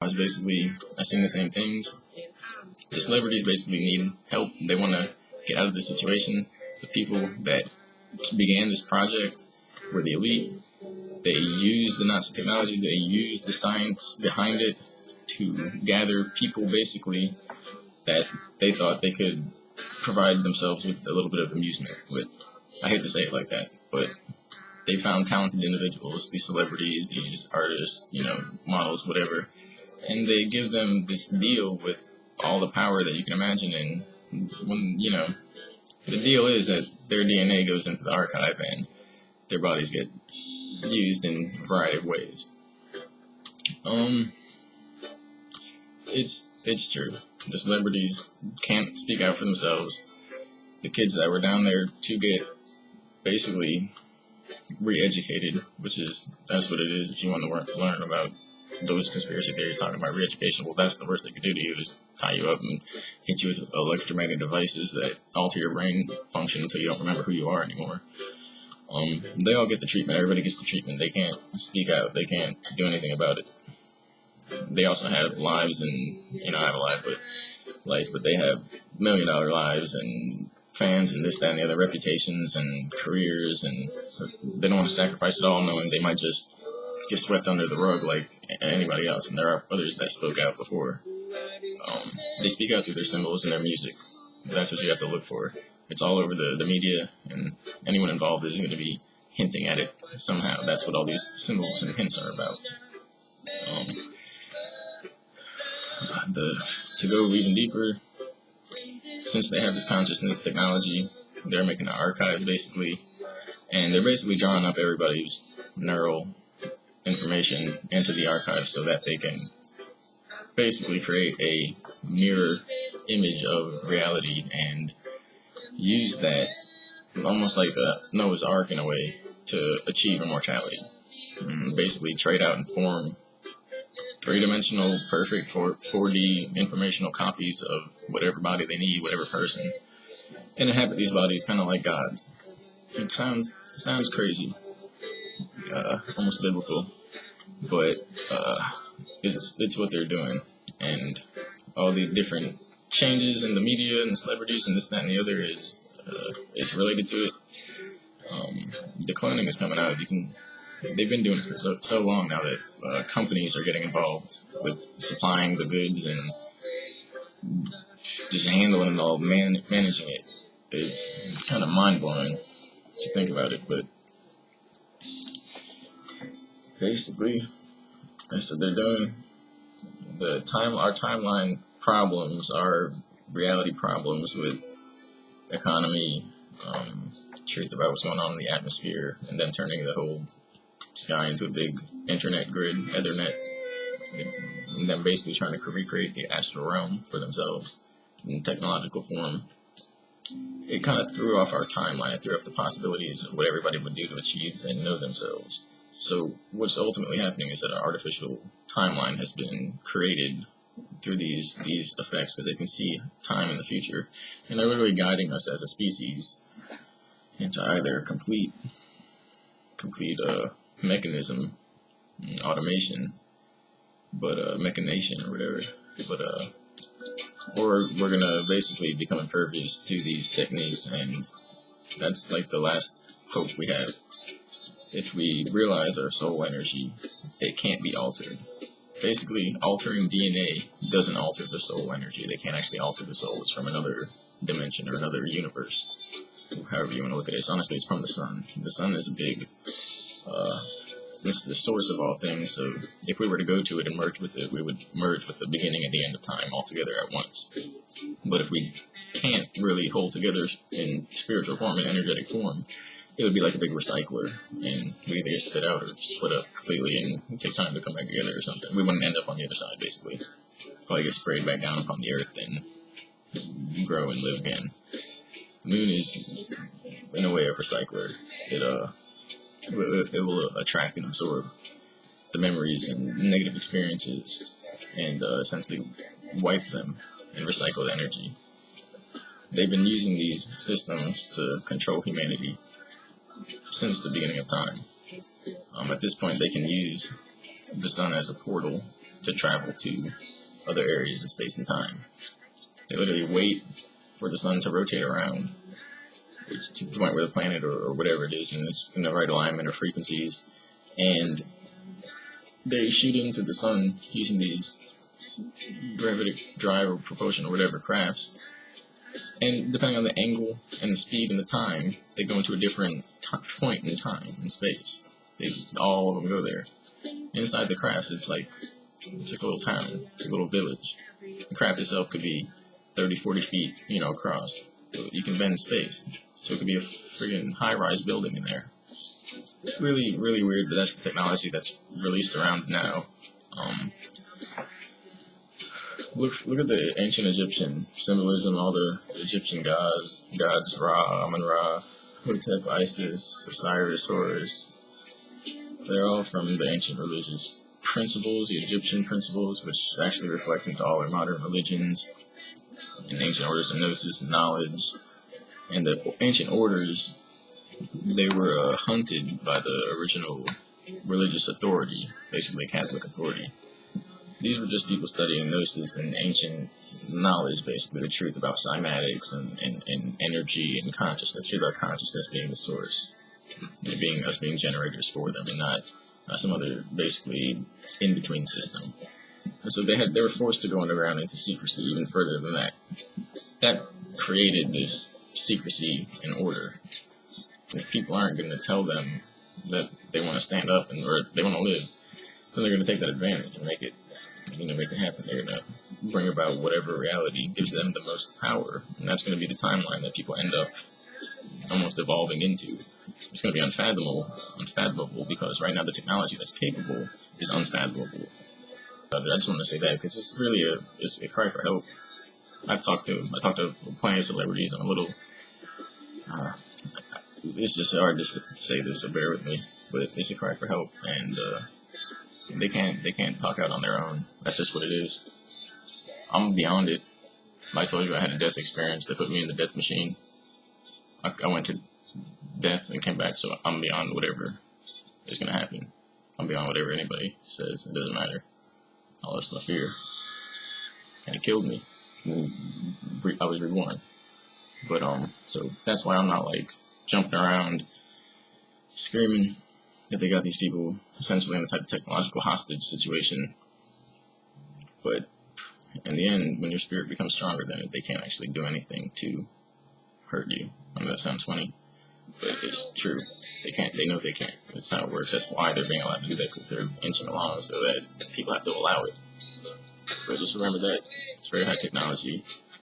was basically, I seen the same things. The celebrities basically need help. They want to get out of the situation. The people that began this project were the elite. They used the Nazi technology. They used the science behind it to gather people, basically, that they thought they could provide themselves with a little bit of amusement with. I hate to say it like that, but they found talented individuals, these celebrities, these artists, models, whatever, and they give them this deal with all the power that you can imagine. And when, the deal is that their DNA goes into the archive and their bodies get used in a variety of ways. It's true. The celebrities can't speak out for themselves. The kids that were down there to get basically re-educated, that's what it is. If you want to learn about those conspiracy theories talking about re-education, well, that's the worst they could do to you, is tie you up and hit you with electromagnetic devices that alter your brain function until you don't remember who you are anymore. They all get the treatment. Everybody gets the treatment. They can't speak out. They can't do anything about it. They also have lives, and I have a life, but they have $1 million lives and fans and this, that, and the other, reputations and careers, and so they don't want to sacrifice it all, knowing they might just get swept under the rug like anybody else. And there are others that spoke out before. They speak out through their symbols and their music. That's what you have to look for. It's all over the media, and anyone involved is going to be hinting at it somehow. That's what all these symbols and hints are about. To go even deeper, since they have this consciousness technology, they're making an archive basically, and they're basically drawing up everybody's neural information into the archive so that they can basically create a mirror image of reality and use that almost like a Noah's Ark in a way to achieve immortality. Basically trade out and form three-dimensional, perfect 4D informational copies of whatever body they need, whatever person, and inhabit these bodies kind of like gods. It sounds crazy, almost biblical, but it's what they're doing. And all the different changes in the media and the celebrities and this, that, and the other is related to it. The cloning is coming out. They've been doing it for so long now that companies are getting involved with supplying the goods and just handling it all, managing it. It's kind of mind-blowing to think about it, but basically, that's what they're doing. Our timeline problems are reality problems with economy, truth about what's going on in the atmosphere, and then turning the whole sky into a big internet grid, Ethernet, and then basically trying to recreate the astral realm for themselves in technological form. It kind of threw off our timeline. It threw off the possibilities of what everybody would do to achieve and know themselves. So what's ultimately happening is that an artificial timeline has been created through these effects, because they can see time in the future, and they're literally guiding us as a species into either complete mechanism, automation, but machination or whatever, or we're gonna basically become impervious to these techniques, and that's like the last hope we have. If we realize our soul energy, it can't be altered. Basically, altering DNA doesn't alter the soul energy. They can't actually alter the soul. It's from another dimension or another universe, however you want to look at it. Honestly, it's from the sun. The sun is a big, it's the source of all things, so if we were to go to it and merge with it, we would merge with the beginning and the end of time altogether at once. But if we can't really hold together in spiritual form and energetic form, it would be like a big recycler, and we'd either get spit out or split up completely and take time to come back together or something. We wouldn't end up on the other side, basically. Probably get sprayed back down upon the earth and grow and live again. The moon is, in a way, a recycler. It will attract and absorb the memories and negative experiences and essentially wipe them and recycle the energy. They've been using these systems to control humanity since the beginning of time. At this point, they can use the sun as a portal to travel to other areas of space and time. They literally wait for the sun to rotate around to the point where the planet or whatever it is, and it's in the right alignment of frequencies, and they shoot into the sun using these gravitic drive or propulsion or whatever crafts, and depending on the angle and the speed and the time, they go into a different point in time and space. All of them go there. Inside the crafts, it's like a little town, it's a little village. The craft itself could be 30, 40 feet, across. You can bend space, so it could be a friggin' high-rise building in there. It's really, really weird, but that's the technology that's released around now. Look at the ancient Egyptian symbolism, all the Egyptian gods Ra, Amun-Ra, Hotep, Isis, Osiris, Horus. They're all from the ancient religious principles, the Egyptian principles, which actually reflect into all our modern religions and ancient orders of gnosis and knowledge. And the ancient orders, they were hunted by the original religious authority, basically Catholic authority. These were just people studying gnosis and ancient knowledge, basically the truth about cymatics and energy and consciousness, truth about consciousness being the source, and us being generators for them, and not some other basically in-between system. And so they were forced to go underground into secrecy even further than that. That created this secrecy and order. If people aren't going to tell them that they want to stand up or they want to live, then they're going to take that advantage and make it happen. They're going to bring about whatever reality gives them the most power, and that's going to be the timeline that people end up almost evolving into. It's going to be unfathomable, because right now the technology that's capable is unfathomable. I just want to say that because it's really a cry for help. I talked to plenty of celebrities. I'm a little. It's just hard to say this, so bear with me. But it's a cry for help, and they can't talk out on their own. That's just what it is. I'm beyond it. I told you I had a death experience. They put me in the death machine. I went to death and came back, so I'm beyond whatever is going to happen. I'm beyond whatever anybody says. It doesn't matter. All that's my fear. And it killed me. I was reborn. But, so that's why I'm not, jumping around screaming that they got these people essentially in a type of technological hostage situation. But in the end, when your spirit becomes stronger than it, they can't actually do anything to hurt you. I know that sounds funny, but it's true. They can't. They know they can't. That's how it works. That's why they're being allowed to do that, because they're inching along so that people have to allow it. But just remember that it's very high technology.